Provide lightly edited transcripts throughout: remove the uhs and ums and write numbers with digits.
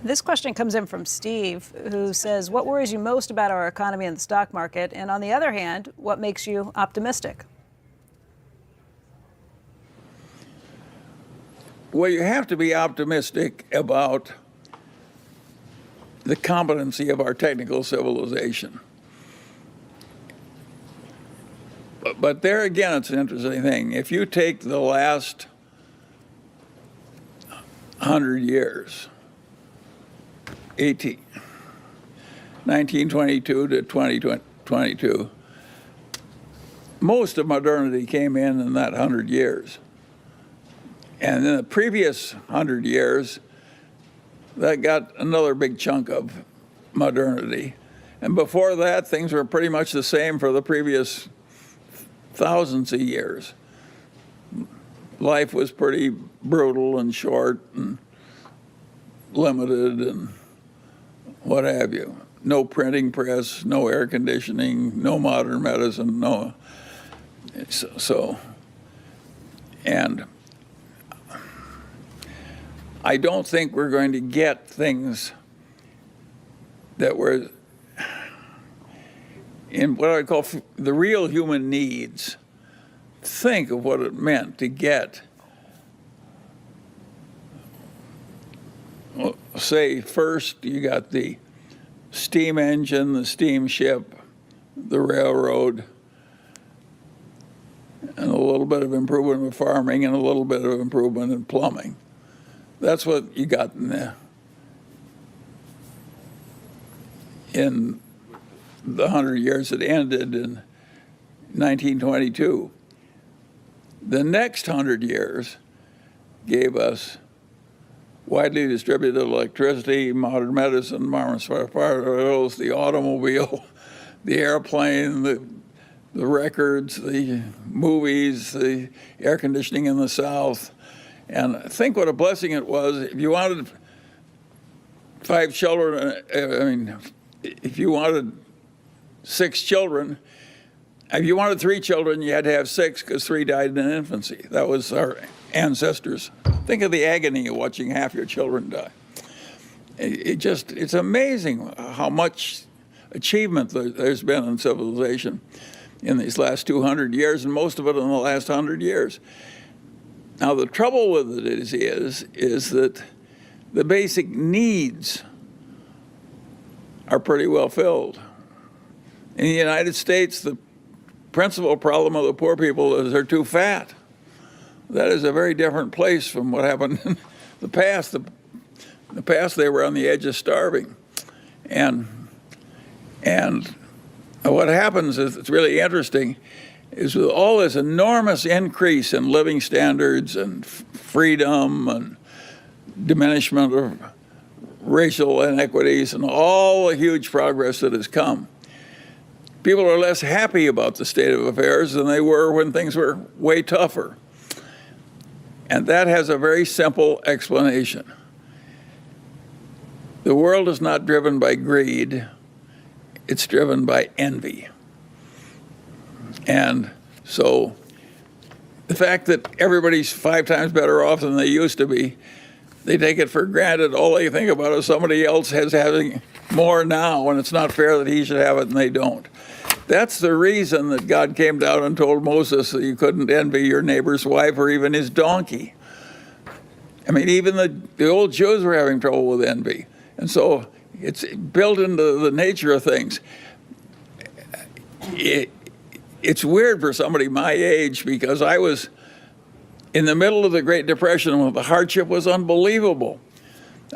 This question comes in from Steve, who says, what worries you most about our economy and the stock market? And on the other hand, what makes you optimistic? Well, you have to be optimistic about the competency of our technical civilization. But there again, it's an interesting thing. If you take the last 100 years, 1922 to 2022, most of modernity came in that 100 years. And in the previous 100 years, that got another big chunk of modernity. And before that, things were pretty much the same for the previous thousands of years. Life was pretty brutal and short and limited and what have you. No printing press, no air conditioning, no modern medicine, no. And I don't think we're going to get things that were in what I call the real human needs. Think of what it meant to get, say, first you got the steam engine, the steamship, the railroad, and a little bit of improvement in farming and a little bit of improvement in plumbing. That's what you got in the 100 years that ended in 1922. The next 100 years gave us widely distributed electricity, modern medicine, modern firearms, the automobile, the airplane, the records, the movies, the air conditioning in the South. And think what a blessing it was. If you wanted 5 children, if you wanted 6 children, if you wanted 3 children, you had to have 6 because 3 died in infancy. That was our ancestors. Think of the agony of watching half your children die. It's amazing how much achievement there's been in civilization in these last 200 years, and most of it in the last 100 years. Now, the trouble with it is that the basic needs are pretty well filled. In the United States, the principal problem of the poor people is they're too fat. That is a very different place from what happened in the past. In the past, they were on the edge of starving. And what happens is, it's really interesting, is with all this enormous increase in living standards and freedom and diminishment of racial inequities and all the huge progress that has come, people are less happy about the state of affairs than they were when things were way tougher. And that has a very simple explanation. The world is not driven by greed, it's driven by envy. And so the fact that everybody's 5 times better off than they used to be, they take it for granted. All they think about is somebody else having more now, and it's not fair that he should have it and they don't. That's the reason that God came down and told Moses that you couldn't envy your neighbor's wife or even his donkey. I mean, even the old Jews were having trouble with envy. And so it's built into the nature of things. It's weird for somebody my age, because I was in the middle of the Great Depression when the hardship was unbelievable.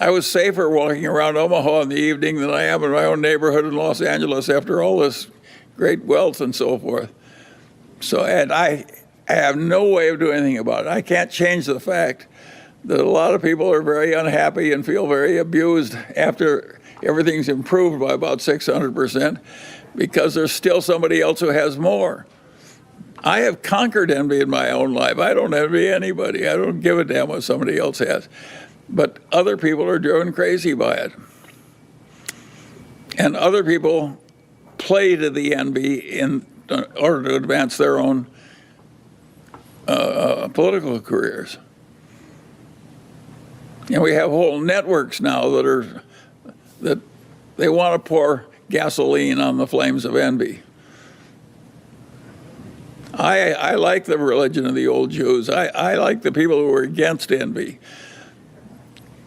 I was safer walking around Omaha in the evening than I am in my own neighborhood in Los Angeles after all this great wealth and so forth. So, and I have no way of doing anything about it. I can't change the fact that a lot of people are very unhappy and feel very abused after everything's improved by about 600%, because there's still somebody else who has more. I have conquered envy in my own life. I don't envy anybody. I don't give a damn what somebody else has. But other people are driven crazy by it. And other people play to the envy in order to advance their own political careers. And we have whole networks now that they want to pour gasoline on the flames of envy. I like the religion of the old Jews. I like the people who were against envy,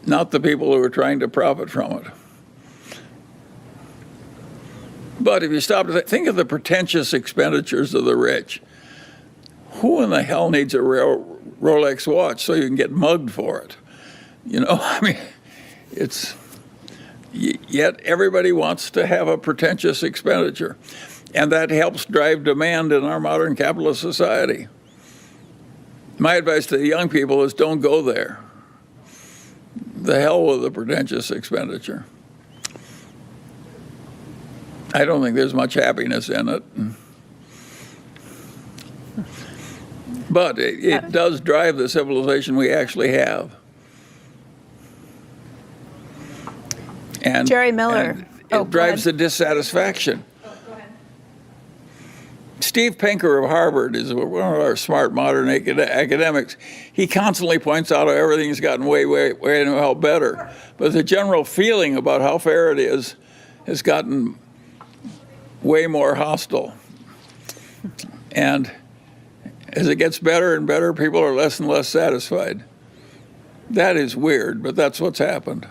not the people who are trying to profit from it. But if you stop to think of the pretentious expenditures of the rich, who in the hell needs a Rolex watch so you can get mugged for it? You know, I mean, yet everybody wants to have a pretentious expenditure. And that helps drive demand in our modern capitalist society. My advice to the young people is don't go there. The hell with the pretentious expenditure. I don't think there's much happiness in it. But it does drive the civilization we actually have. And Jerry Miller. And it drives the dissatisfaction. Steve Pinker of Harvard is one of our smart modern academics. He constantly points out how everything's gotten way better. But the general feeling about how fair it is has gotten way more hostile. And as it gets better and better, people are less and less satisfied. That is weird, but that's what's happened.